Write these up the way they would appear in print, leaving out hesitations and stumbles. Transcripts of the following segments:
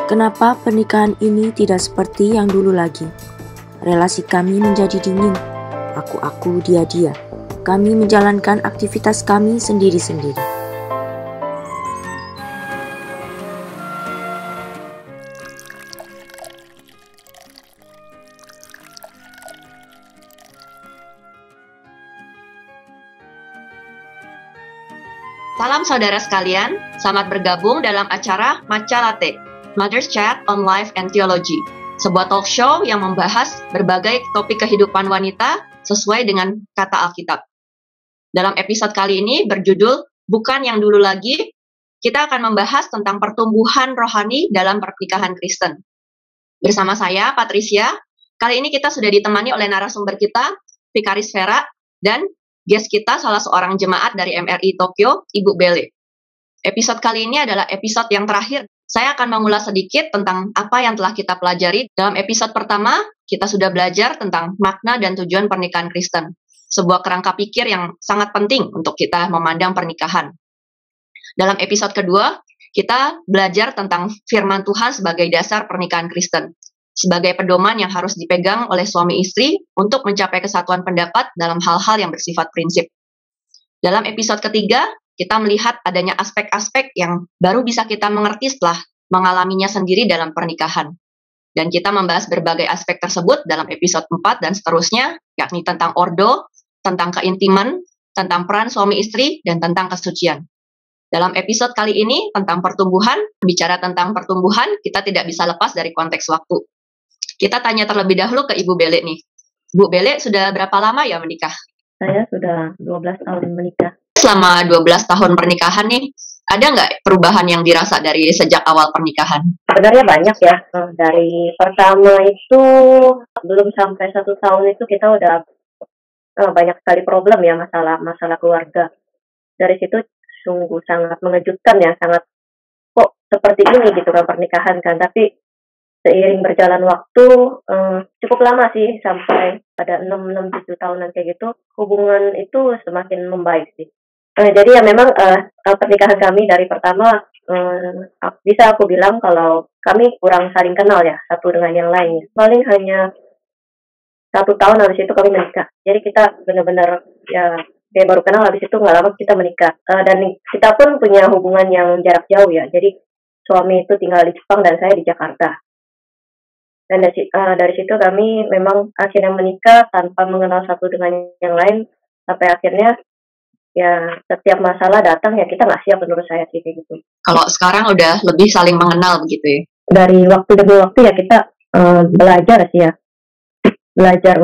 Kenapa pernikahan ini tidak seperti yang dulu lagi? Relasi kami menjadi dingin. Aku, dia. Kami menjalankan aktivitas kami sendiri-sendiri. Salam saudara sekalian, selamat bergabung dalam acara Matcha Latte, Mother's Chat on Life and Theology, sebuah talk show yang membahas berbagai topik kehidupan wanita sesuai dengan kata Alkitab. Dalam episode kali ini berjudul Bukan Yang Dulu Lagi, kita akan membahas tentang pertumbuhan rohani dalam pernikahan Kristen. Bersama saya, Patricia, kali ini kita sudah ditemani oleh narasumber kita, Vikaris Vera, dan guest kita salah seorang jemaat dari MRI Tokyo, Ibu Bele. Episode kali ini adalah episode yang terakhir. Saya akan mengulas sedikit tentang apa yang telah kita pelajari. Dalam episode pertama, kita sudah belajar tentang makna dan tujuan pernikahan Kristen. Sebuah kerangka pikir yang sangat penting untuk kita memandang pernikahan. Dalam episode kedua, kita belajar tentang firman Tuhan sebagai dasar pernikahan Kristen. Sebagai pedoman yang harus dipegang oleh suami istri untuk mencapai kesatuan pendapat dalam hal-hal yang bersifat prinsip. Dalam episode ketiga, kita melihat adanya aspek-aspek yang baru bisa kita mengerti setelah mengalaminya sendiri dalam pernikahan. Dan kita membahas berbagai aspek tersebut dalam episode 4 dan seterusnya, yakni tentang ordo, tentang keintiman, tentang peran suami istri, dan tentang kesucian. Dalam episode kali ini, tentang pertumbuhan, bicara tentang pertumbuhan, kita tidak bisa lepas dari konteks waktu. Kita tanya terlebih dahulu ke Ibu Bele nih. Bu Bele sudah berapa lama ya menikah? Saya sudah 12 tahun menikah. Selama 12 tahun pernikahan nih, ada nggak perubahan yang dirasa dari sejak awal pernikahan? Sebenarnya banyak ya. Dari pertama itu, belum sampai 1 tahun itu kita udah banyak sekali problem ya, masalah keluarga. Dari situ sungguh sangat mengejutkan ya, sangat kok seperti ini gitu kan pernikahan kan. Tapi seiring berjalan waktu, cukup lama sih, sampai pada 6-7 tahunan kayak gitu, hubungan itu semakin membaik sih. Jadi ya memang pernikahan kami dari pertama, bisa aku bilang kalau kami kurang saling kenal ya, satu dengan yang lain. Paling hanya 1 tahun habis itu kami menikah. Jadi kita benar-benar ya, dia baru kenal, habis itu nggak lama kita menikah. Dan kita pun punya hubungan yang jarak jauh ya, jadi suami itu tinggal di Jepang dan saya di Jakarta. Dan dari situ kami memang akhirnya menikah tanpa mengenal satu dengan yang lain, sampai akhirnya ya setiap masalah datang ya kita nggak siap, menurut saya sih kayak gitu. Kalau sekarang udah lebih saling mengenal begitu ya? Dari waktu demi waktu ya kita belajar sih ya, belajar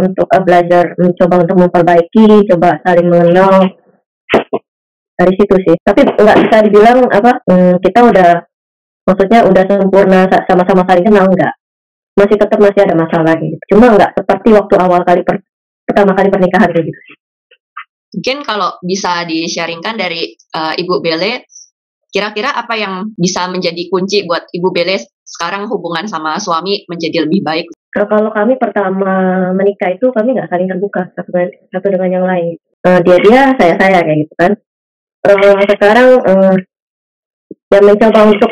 mencoba untuk memperbaiki, coba saling mengenal dari situ sih. Tapi nggak bisa dibilang kita maksudnya udah sempurna sama-sama saling kenal, enggak. Masih ada masalah gitu. Cuma nggak seperti waktu awal kali pertama kali pernikahan kayak gitu. Mungkin kalau bisa di-sharingkan dari Ibu Bele, kira-kira apa yang bisa menjadi kunci buat Ibu Bele sekarang hubungan sama suami menjadi lebih baik? Kalau kami pertama menikah itu kami nggak saling terbuka satu dengan yang lain. Dia, saya kayak gitu kan. Sekarang ya mencoba untuk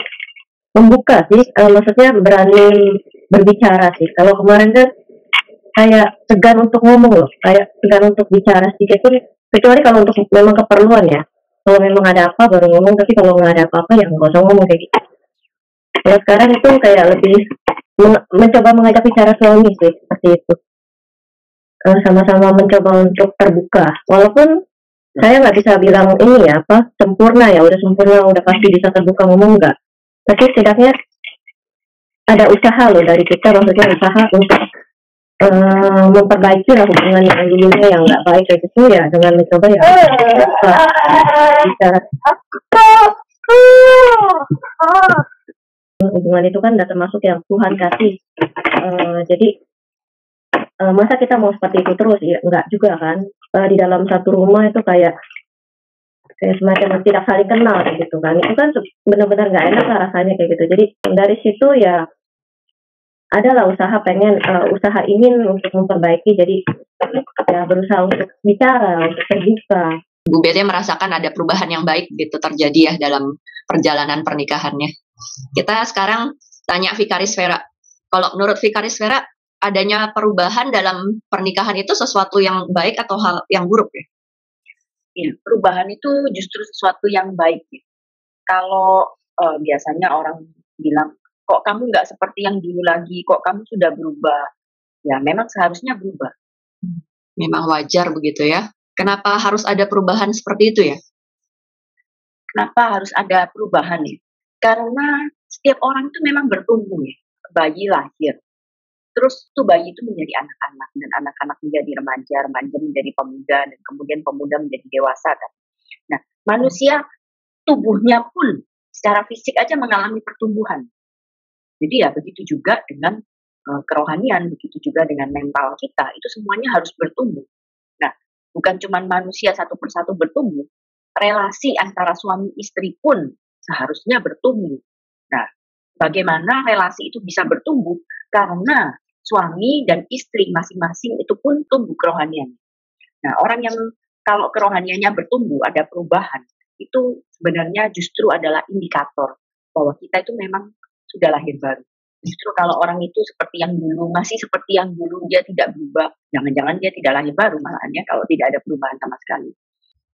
membuka sih, maksudnya berani berbicara sih. Kalau kemarin kan kayak segan untuk ngomong loh, kayak segan untuk bicara sedikit pun, kecuali kalau untuk memang keperluan ya. Kalau memang ada apa baru ngomong, tapi kalau nggak ada apa-apa ya nggak usah ngomong kayak gitu. Ya sekarang itu kayak lebih mencoba mengajak bicara suami sih, seperti itu. Sama-sama mencoba untuk terbuka. Walaupun saya nggak bisa bilang ini ya sempurna ya, udah sempurna, udah pasti bisa terbuka ngomong, enggak. Tapi setidaknya ada usaha loh dari kita, maksudnya usaha untuk memperbaiki lah hubungan yang dulunya yang nggak baik kayak gitu ya, dengan mencoba ya bisa. Hubungan itu kan udah termasuk yang Tuhan kasih. Jadi masa kita mau seperti itu terus ya, enggak juga kan. Di dalam satu rumah itu kayak semacam tidak saling kenal gitu kan. Itu kan benar-benar nggak enak lah rasanya kayak gitu. Jadi dari situ ya adalah usaha ingin untuk memperbaiki. Jadi ya berusaha untuk bicara, untuk terbuka. Bu Bele merasakan ada perubahan yang baik gitu terjadi ya dalam perjalanan pernikahannya. Kita sekarang tanya Vikaris Vera. Kalau menurut Vikaris Vera, adanya perubahan dalam pernikahan itu sesuatu yang baik atau hal yang buruk ya? Ya, perubahan itu justru sesuatu yang baik ya. Kalau biasanya orang bilang, kok kamu nggak seperti yang dulu lagi, kok kamu sudah berubah. Ya memang seharusnya berubah. Memang wajar begitu ya. Kenapa harus ada perubahan seperti itu ya? Kenapa harus ada perubahan ya? Karena setiap orang itu memang bertumbuh ya. Bayi lahir. Terus tuh bayi itu menjadi anak-anak, dan anak-anak menjadi remaja, remaja menjadi pemuda, dan kemudian pemuda menjadi dewasa kan. Nah, manusia tubuhnya pun secara fisik aja mengalami pertumbuhan. Jadi ya begitu juga dengan kerohanian, begitu juga dengan mental kita, itu semuanya harus bertumbuh. Nah, bukan cuma manusia satu persatu bertumbuh, relasi antara suami istri pun seharusnya bertumbuh. Nah, bagaimana relasi itu bisa bertumbuh? Karena suami dan istri masing-masing itu pun tumbuh kerohanian. Nah, orang yang kalau kerohaniannya bertumbuh, ada perubahan, itu sebenarnya justru adalah indikator bahwa kita itu memang sudah lahir baru. Justru kalau orang itu seperti yang dulu, masih seperti yang dulu, dia tidak berubah, jangan-jangan dia tidak lahir baru malahannya kalau tidak ada perubahan sama sekali.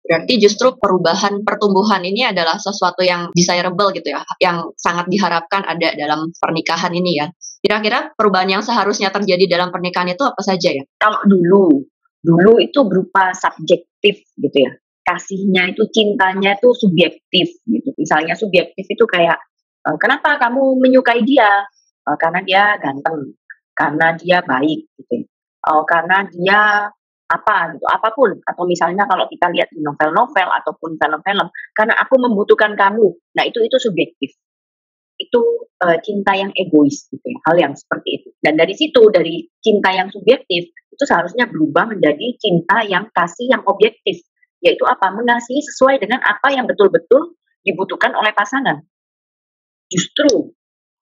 Berarti justru perubahan pertumbuhan ini adalah sesuatu yang desirable gitu ya, yang sangat diharapkan ada dalam pernikahan ini ya. Kira-kira perubahan yang seharusnya terjadi dalam pernikahan itu apa saja ya? Kalau dulu itu berupa subjektif gitu ya. Kasihnya itu, cintanya itu subjektif gitu. Misalnya subjektif itu kayak, kenapa kamu menyukai dia? Karena dia ganteng, karena dia baik gitu. Karena dia apa gitu, apapun. Atau misalnya kalau kita lihat di novel-novel ataupun film-film, karena aku membutuhkan kamu. Nah, itu subjektif. Itu cinta yang egois gitu ya, hal yang seperti itu. Dan dari situ, dari cinta yang subjektif, itu seharusnya berubah menjadi cinta yang kasih yang objektif. Yaitu apa? Mengasihi sesuai dengan apa yang betul-betul dibutuhkan oleh pasangan. Justru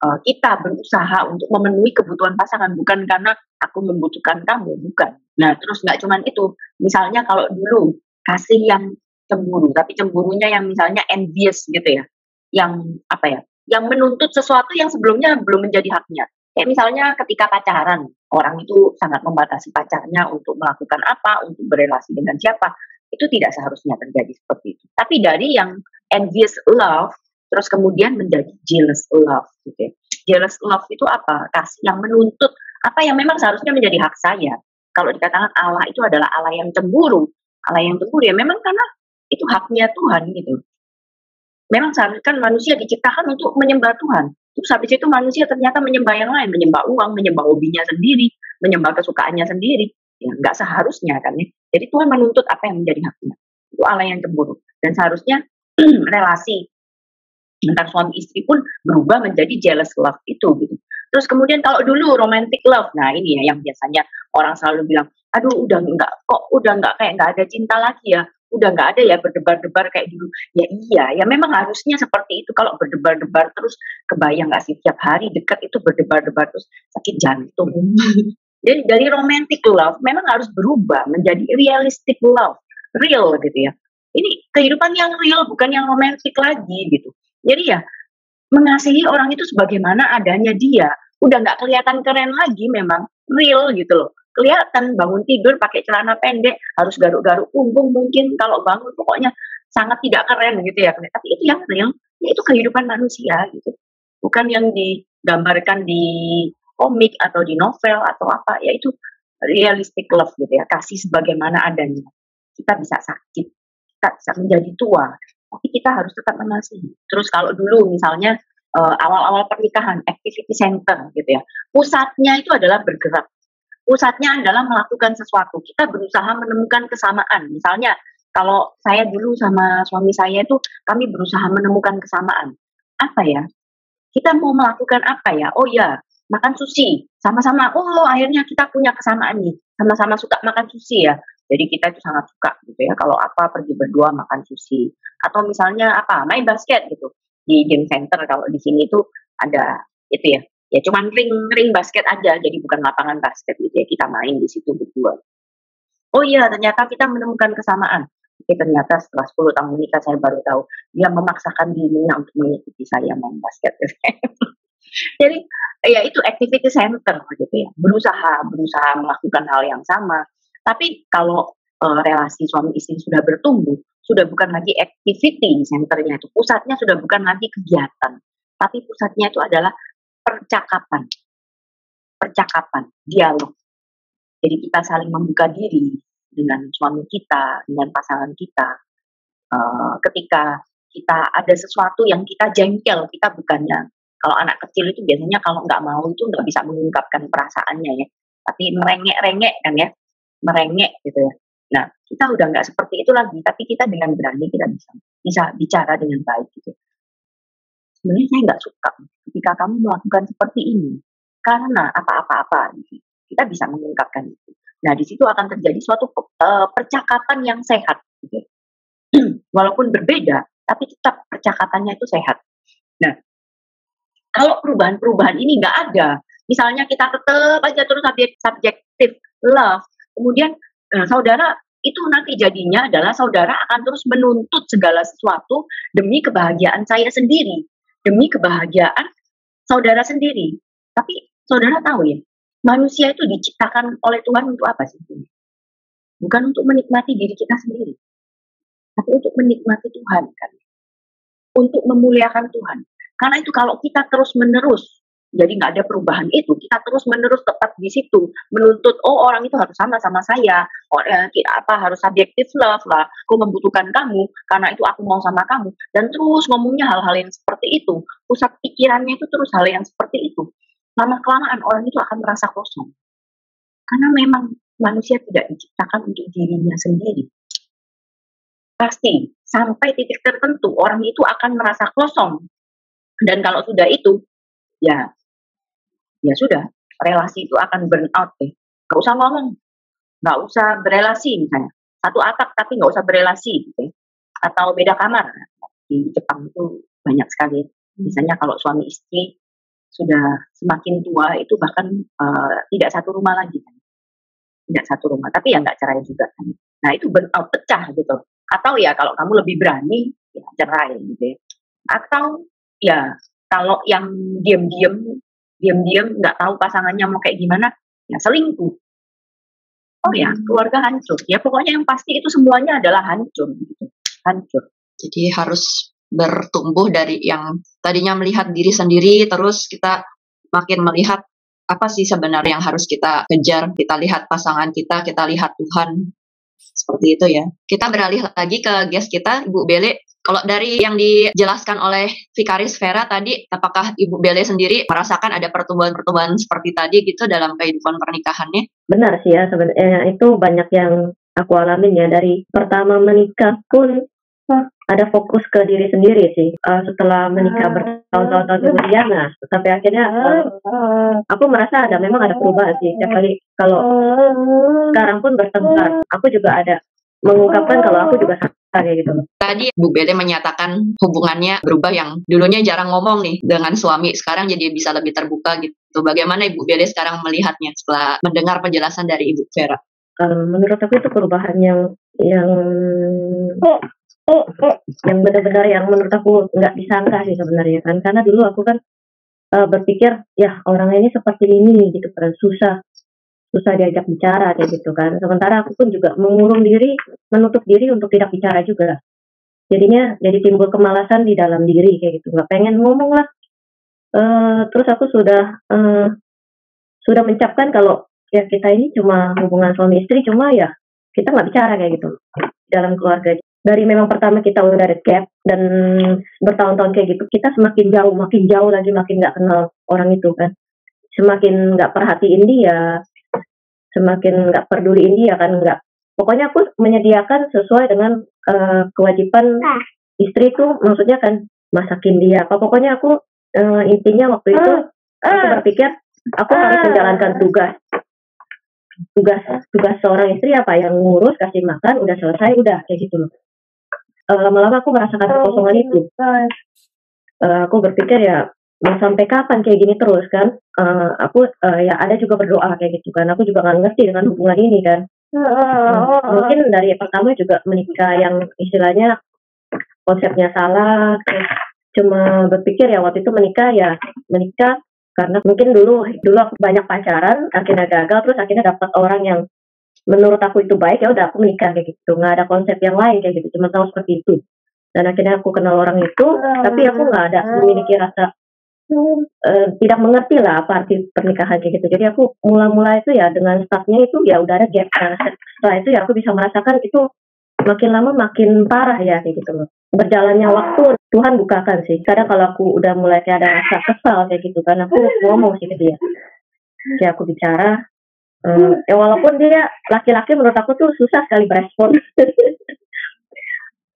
kita berusaha untuk memenuhi kebutuhan pasangan, bukan karena aku membutuhkan kamu, bukan. Nah, terus nggak cuman itu. Misalnya kalau dulu kasih yang cemburu, tapi cemburunya yang misalnya envious gitu ya, yang apa ya, yang menuntut sesuatu yang sebelumnya belum menjadi haknya. Kayak misalnya ketika pacaran, orang itu sangat membatasi pacarnya untuk melakukan apa, untuk berrelasi dengan siapa, itu tidak seharusnya terjadi seperti itu. Tapi dari yang envious love, terus kemudian menjadi jealous love gitu ya. Jealous love itu apa? Kasih yang menuntut apa yang memang seharusnya menjadi hak saya. Kalau dikatakan Allah itu adalah Allah yang cemburu, Allah yang cemburu ya memang karena itu haknya Tuhan gitu. Memang seharusnya kan manusia diciptakan untuk menyembah Tuhan. Terus habis itu manusia ternyata menyembah yang lain, menyembah uang, menyembah hobinya sendiri, menyembah kesukaannya sendiri. Ya nggak seharusnya kan ya. Jadi Tuhan menuntut apa yang menjadi haknya. Itu Allah yang cemburu. Dan seharusnya relasi antar suami istri pun berubah menjadi jealous love itu gitu. Terus kemudian kalau dulu romantic love, nah ini ya yang biasanya orang selalu bilang, aduh udah nggak kayak nggak ada cinta lagi ya, udah nggak ada ya berdebar-debar kayak dulu. Ya iya, ya memang harusnya seperti itu. Kalau berdebar-debar terus, kebayang nggak sih tiap hari dekat itu berdebar-debar terus sakit jantung. Jadi dari romantic love memang harus berubah menjadi realistic love, real gitu ya. Ini kehidupan yang real, bukan yang romantic lagi gitu. Jadi ya mengasihi orang itu sebagaimana adanya dia. Udah nggak kelihatan keren lagi, memang real gitu loh. Kelihatan bangun tidur pakai celana pendek, harus garuk-garuk punggung mungkin kalau bangun, pokoknya sangat tidak keren gitu ya. Tapi itu yang real, yaitu kehidupan manusia gitu. Bukan yang digambarkan di komik atau di novel atau apa, yaitu realistic love gitu ya. Kasih sebagaimana adanya. Kita bisa sakit, kita bisa menjadi tua, tapi kita harus tetap mengasihi. Terus kalau dulu misalnya awal-awal pernikahan, activity center gitu ya, pusatnya itu adalah bergerak, pusatnya adalah melakukan sesuatu. Kita berusaha menemukan kesamaan. Misalnya kalau saya dulu sama suami saya itu, kami berusaha menemukan kesamaan. Apa ya? Kita mau melakukan apa ya? Oh ya, makan sushi sama-sama. Oh akhirnya kita punya kesamaan nih, sama-sama suka makan sushi ya. Jadi kita itu sangat suka gitu ya, kalau apa pergi berdua makan sushi. Atau misalnya apa, main basket gitu. Di game center kalau di sini tuh ada itu ya. Ya cuman ring basket aja, jadi bukan lapangan basket gitu ya. Kita main di situ berdua. Oh iya, ternyata kita menemukan kesamaan. Tapi ternyata setelah 10 tahun menikah saya baru tahu dia memaksakan dirinya untuk mengikuti saya main basket. Jadi ya itu activity center gitu ya, berusaha melakukan hal yang sama. Tapi kalau relasi suami istri sudah bertumbuh, sudah bukan lagi activity centernya, itu pusatnya sudah bukan lagi kegiatan, tapi pusatnya itu adalah percakapan, percakapan, dialog. Jadi kita saling membuka diri dengan suami kita, dengan pasangan kita. Ketika kita ada sesuatu yang kita jengkel, kita bukannya, kalau anak kecil itu biasanya kalau nggak mau itu nggak bisa mengungkapkan perasaannya ya, tapi merengek-rengek kan ya, merengek gitu ya. Nah, kita udah nggak seperti itu lagi, tapi kita dengan berani kita bisa bicara dengan baik gitu. Sebenarnya saya nggak suka ketika kamu melakukan seperti ini, karena apa-apa-apa gitu. Kita bisa mengungkapkan itu. Nah, di situ akan terjadi suatu percakapan yang sehat gitu. Walaupun berbeda, tapi tetap percakapannya itu sehat. Nah, kalau perubahan-perubahan ini nggak ada, misalnya kita tetap aja terus subjektif love, kemudian saudara itu nanti jadinya adalah saudara akan terus menuntut segala sesuatu demi kebahagiaan saya sendiri, demi kebahagiaan saudara sendiri. Tapi saudara tahu ya, manusia itu diciptakan oleh Tuhan untuk apa sih? Bukan untuk menikmati diri kita sendiri, tapi untuk menikmati Tuhan kan, untuk memuliakan Tuhan. Karena itu kalau kita terus-menerus, jadi nggak ada perubahan itu, kita terus-menerus tetap di situ, menuntut, oh orang itu harus sama saya, harus subjective love lah, aku membutuhkan kamu, karena itu aku mau sama kamu, dan terus ngomongnya hal-hal yang seperti itu, pusat pikirannya itu terus hal yang seperti itu, lama-kelamaan orang itu akan merasa kosong. Karena memang manusia tidak diciptakan untuk dirinya sendiri. Pasti sampai titik tertentu orang itu akan merasa kosong. Dan kalau sudah itu, ya sudah, relasi itu akan burn out deh. Gak usah ngomong, gak usah berelasi misalnya. Satu atap tapi gak usah berelasi gitu ya. Atau beda kamar. Di Jepang itu banyak sekali. Misalnya kalau suami istri sudah semakin tua itu bahkan tidak satu rumah lagi kan. Tidak satu rumah, tapi ya nggak cerai juga kan. Nah itu burn out, pecah gitu. Atau ya kalau kamu lebih berani, ya cerai gitu ya. Atau ya kalau yang diam-diam nggak tahu pasangannya mau kayak gimana, ya selingkuh. Oh ya, keluarga hancur. Ya pokoknya yang pasti itu semuanya adalah hancur gitu. Hancur. Jadi harus bertumbuh dari yang tadinya melihat diri sendiri, terus kita makin melihat apa sih sebenarnya yang harus kita kejar. Kita lihat pasangan kita lihat Tuhan. Seperti itu ya. Kita beralih lagi ke guest kita, Ibu Bele. Kalau dari yang dijelaskan oleh Vikaris Vera tadi, apakah Ibu Bele sendiri merasakan ada pertumbuhan-pertumbuhan seperti tadi gitu dalam kehidupan pernikahannya? Benar sih ya, sebenarnya itu banyak yang aku alamin ya. Dari pertama menikah pun ada fokus ke diri sendiri sih. Setelah menikah bertahun-tahun kemudian, nah, sampai akhirnya aku merasa memang ada perubahan sih. Setiap kali kalau sekarang pun bertengkar, aku juga ada mengungkapkan kalau aku juga kayak gitu. Tadi Bu Bele menyatakan hubungannya berubah, yang dulunya jarang ngomong nih dengan suami, sekarang jadi bisa lebih terbuka gitu. Bagaimana Ibu Bele sekarang melihatnya setelah mendengar penjelasan dari Ibu Vera? Menurut aku itu perubahan yang benar-benar yang menurut aku nggak disangka sih sebenarnya kan. Karena dulu aku kan berpikir ya orang ini seperti ini gitu kan, susah diajak bicara kayak gitu kan. Sementara aku pun juga mengurung diri, menutup diri untuk tidak bicara juga. Jadinya jadi timbul kemalasan di dalam diri kayak gitu, nggak pengen ngomong lah. Terus aku sudah mencapkan kalau ya kita ini cuma hubungan suami istri, cuma ya kita nggak bicara kayak gitu dalam keluarga. Dari memang pertama kita udah ada gap dan bertahun-tahun kayak gitu, kita semakin jauh, makin jauh lagi, makin nggak kenal orang itu kan. Semakin nggak perhatiin dia, semakin nggak peduliin dia kan, nggak. Pokoknya aku menyediakan sesuai dengan kewajiban istri itu, maksudnya kan masakin dia apa. Pokoknya aku intinya waktu itu aku berpikir aku harus menjalankan tugas seorang istri apa, yang ngurus, kasih makan, udah selesai, udah kayak gitu loh. Lama-lama aku merasakan kekosongan itu. Aku berpikir ya mau sampai kapan kayak gini terus kan. Aku ya ada juga berdoa kayak gitu kan. Aku juga nggak ngerti dengan hubungan ini kan. Mungkin dari pertama juga menikah yang istilahnya konsepnya salah. Cuma berpikir ya waktu itu menikah Karena mungkin dulu aku banyak pacaran, akhirnya gagal, terus akhirnya dapat orang yang menurut aku itu baik, ya udah aku menikah kayak gitu. Nggak ada konsep yang lain kayak gitu, cuma tahu seperti itu. Dan akhirnya aku kenal orang itu, tapi aku nggak ada memiliki rasa tidak mengerti lah apa arti pernikahan kayak gitu. Jadi aku mula-mula itu ya dengan startnya itu ya udah ada gap. Nah, setelah itu ya aku bisa merasakan itu makin lama makin parah ya kayak gitu loh. Berjalannya waktu Tuhan bukakan sih. Kadang kalau aku udah mulai kayak ada rasa kesal kayak gitu kan, aku ngomong sih ke dia. Kayak aku bicara, ya walaupun dia laki-laki menurut aku tuh susah sekali berespon.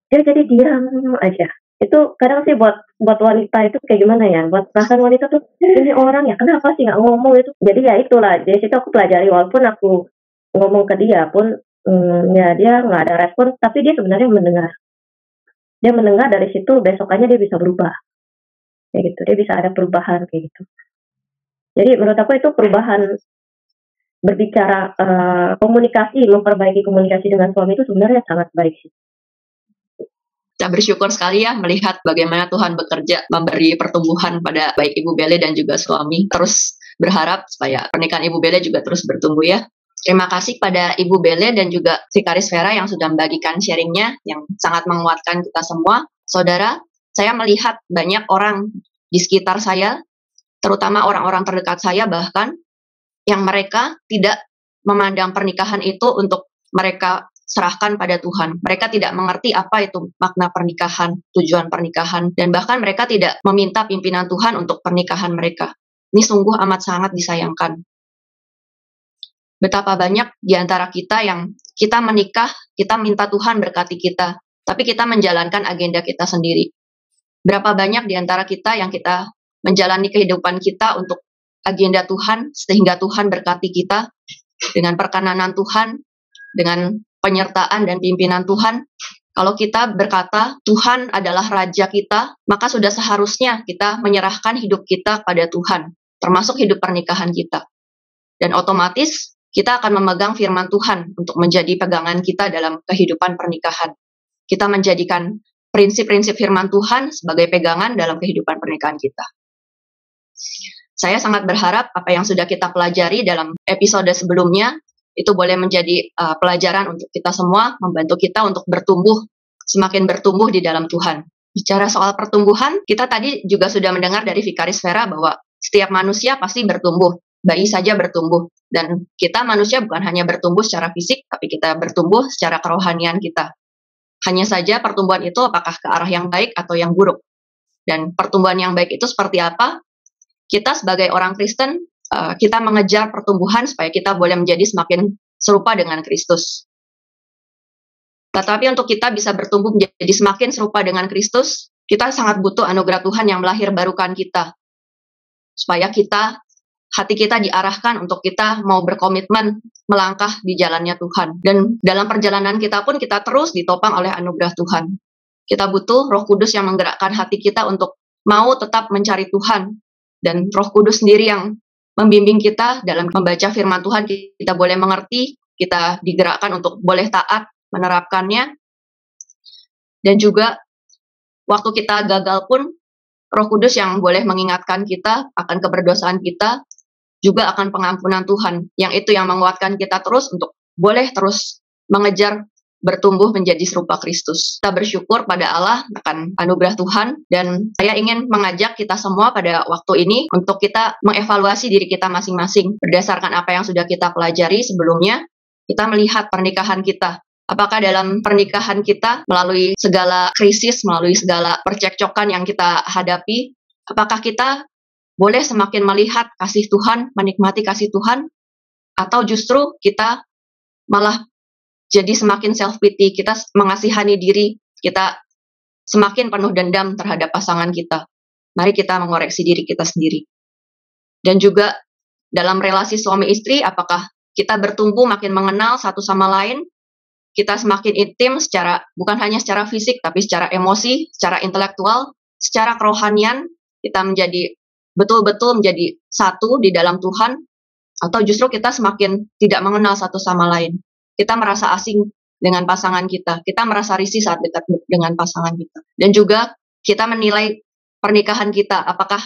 Dia jadi diam aja. Itu kadang sih buat wanita itu kayak gimana ya, buat perasaan wanita tuh ini orang ya kenapa sih nggak ngomong itu. Jadi ya itulah, dari situ aku pelajari, walaupun aku ngomong ke dia pun ya dia nggak ada respon, tapi dia sebenarnya mendengar. Dia mendengar, dari situ besokannya dia bisa berubah kayak gitu, dia bisa ada perubahan kayak gitu. Jadi menurut aku itu perubahan berbicara, komunikasi, memperbaiki komunikasi dengan suami itu sebenarnya sangat baik sih. Kita bersyukur sekali ya melihat bagaimana Tuhan bekerja memberi pertumbuhan pada baik Ibu Bele dan juga suami. Terus berharap supaya pernikahan Ibu Bele juga terus bertumbuh ya. Terima kasih pada Ibu Bele dan juga Vikaris Vera yang sudah membagikan sharingnya yang sangat menguatkan kita semua. Saudara, saya melihat banyak orang di sekitar saya, terutama orang-orang terdekat saya bahkan, yang mereka tidak memandang pernikahan itu untuk mereka serahkan pada Tuhan. Mereka tidak mengerti apa itu makna pernikahan, tujuan pernikahan, dan bahkan mereka tidak meminta pimpinan Tuhan untuk pernikahan mereka. Ini sungguh amat sangat disayangkan. Betapa banyak di antara kita yang kita menikah, kita minta Tuhan berkati kita, tapi kita menjalankan agenda kita sendiri. Berapa banyak di antara kita yang kita menjalani kehidupan kita untuk agenda Tuhan, sehingga Tuhan berkati kita dengan perkenanan Tuhan, dengan penyertaan dan pimpinan Tuhan. Kalau kita berkata Tuhan adalah Raja kita, maka sudah seharusnya kita menyerahkan hidup kita pada Tuhan, termasuk hidup pernikahan kita. Dan otomatis kita akan memegang firman Tuhan untuk menjadi pegangan kita dalam kehidupan pernikahan. Kita menjadikan prinsip-prinsip firman Tuhan sebagai pegangan dalam kehidupan pernikahan kita. Saya sangat berharap apa yang sudah kita pelajari dalam episode sebelumnya itu boleh menjadi pelajaran untuk kita semua, membantu kita untuk semakin bertumbuh di dalam Tuhan. Bicara soal pertumbuhan, kita tadi juga sudah mendengar dari Vikaris Vera bahwa setiap manusia pasti bertumbuh, bayi saja bertumbuh. Dan kita manusia bukan hanya bertumbuh secara fisik, tapi kita bertumbuh secara kerohanian kita. Hanya saja pertumbuhan itu apakah ke arah yang baik atau yang buruk. Dan pertumbuhan yang baik itu seperti apa? Kita sebagai orang Kristen, kita mengejar pertumbuhan supaya kita boleh menjadi semakin serupa dengan Kristus. Tetapi untuk kita bisa bertumbuh menjadi semakin serupa dengan Kristus, kita sangat butuh anugerah Tuhan yang melahir barukan kita. Supaya hati kita diarahkan untuk kita mau berkomitmen melangkah di jalannya Tuhan. Dan dalam perjalanan kita pun kita terus ditopang oleh anugerah Tuhan. Kita butuh Roh Kudus yang menggerakkan hati kita untuk mau tetap mencari Tuhan. Dan Roh Kudus sendiri yang membimbing kita dalam membaca firman Tuhan, kita boleh mengerti, kita digerakkan untuk boleh taat menerapkannya. Dan juga waktu kita gagal pun, Roh Kudus yang boleh mengingatkan kita akan keberdosaan kita, juga akan pengampunan Tuhan, yang itu yang menguatkan kita terus untuk boleh terus mengejar bertumbuh menjadi serupa Kristus. Kita bersyukur pada Allah akan anugerah Tuhan, dan saya ingin mengajak kita semua pada waktu ini untuk kita mengevaluasi diri kita masing-masing berdasarkan apa yang sudah kita pelajari sebelumnya. Kita melihat pernikahan kita. Apakah dalam pernikahan kita melalui segala krisis, melalui segala percekcokan yang kita hadapi, apakah kita boleh semakin melihat kasih Tuhan, menikmati kasih Tuhan, atau justru kita malah jadi semakin self-pity, kita mengasihani diri, kita semakin penuh dendam terhadap pasangan kita. Mari kita mengoreksi diri kita sendiri. Dan juga dalam relasi suami istri, apakah kita bertumbuh makin mengenal satu sama lain, kita semakin intim bukan hanya secara fisik, tapi secara emosi, secara intelektual, secara kerohanian, kita menjadi betul-betul menjadi satu di dalam Tuhan, atau justru kita semakin tidak mengenal satu sama lain. Kita merasa asing dengan pasangan kita merasa risih saat dekat dengan pasangan kita. Dan juga kita menilai pernikahan kita, apakah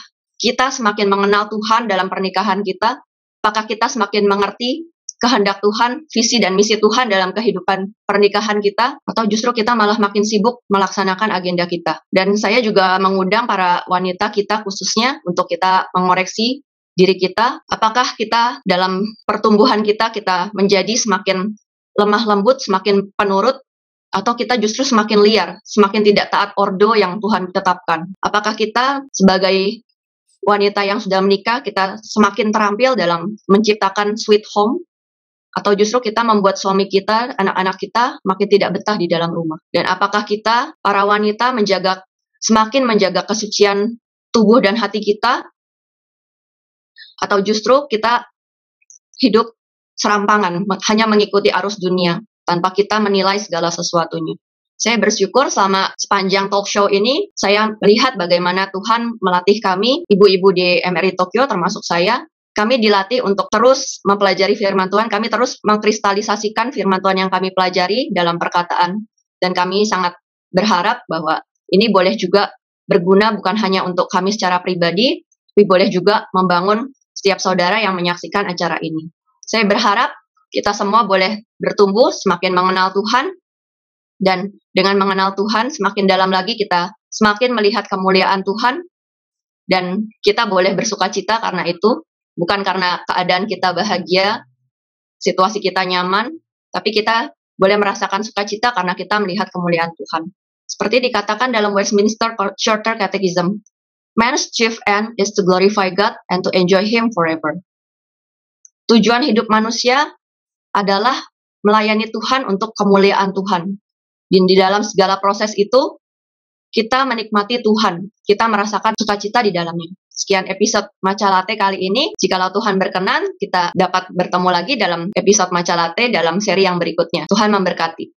kita semakin mengenal Tuhan dalam pernikahan kita? Apakah kita semakin mengerti kehendak Tuhan, visi dan misi Tuhan dalam kehidupan pernikahan kita? Atau justru kita malah makin sibuk melaksanakan agenda kita? Dan saya juga mengundang para wanita kita khususnya untuk kita mengoreksi diri kita. Apakah kita dalam pertumbuhan kita menjadi semakin lemah lembut, semakin penurut, atau kita justru semakin liar, semakin tidak taat ordo yang Tuhan tetapkan? Apakah kita sebagai wanita yang sudah menikah, kita semakin terampil dalam menciptakan sweet home, atau justru kita membuat suami kita, anak-anak kita makin tidak betah di dalam rumah? Dan apakah kita, para wanita, semakin menjaga kesucian tubuh dan hati kita, atau justru kita hidup serampangan, hanya mengikuti arus dunia, tanpa kita menilai segala sesuatunya? Saya bersyukur selama sepanjang talk show ini, saya melihat bagaimana Tuhan melatih kami, ibu-ibu di MRI Tokyo termasuk saya. Kami dilatih untuk terus mempelajari firman Tuhan, kami terus mengkristalisasikan firman Tuhan yang kami pelajari dalam perkataan. Dan kami sangat berharap bahwa ini boleh juga berguna bukan hanya untuk kami secara pribadi, tapi boleh juga membangun setiap saudara yang menyaksikan acara ini. Saya berharap kita semua boleh bertumbuh, semakin mengenal Tuhan, dan dengan mengenal Tuhan, semakin dalam lagi kita semakin melihat kemuliaan Tuhan, dan kita boleh bersuka cita karena itu, bukan karena keadaan kita bahagia, situasi kita nyaman, tapi kita boleh merasakan sukacita karena kita melihat kemuliaan Tuhan. Seperti dikatakan dalam Westminster Shorter Catechism, man's chief end is to glorify God and to enjoy Him forever. Tujuan hidup manusia adalah melayani Tuhan untuk kemuliaan Tuhan. Dan di dalam segala proses itu, kita menikmati Tuhan. Kita merasakan sukacita di dalamnya. Sekian episode Matcha Latte kali ini. Jikalau Tuhan berkenan, kita dapat bertemu lagi dalam episode Matcha Latte dalam seri yang berikutnya. Tuhan memberkati.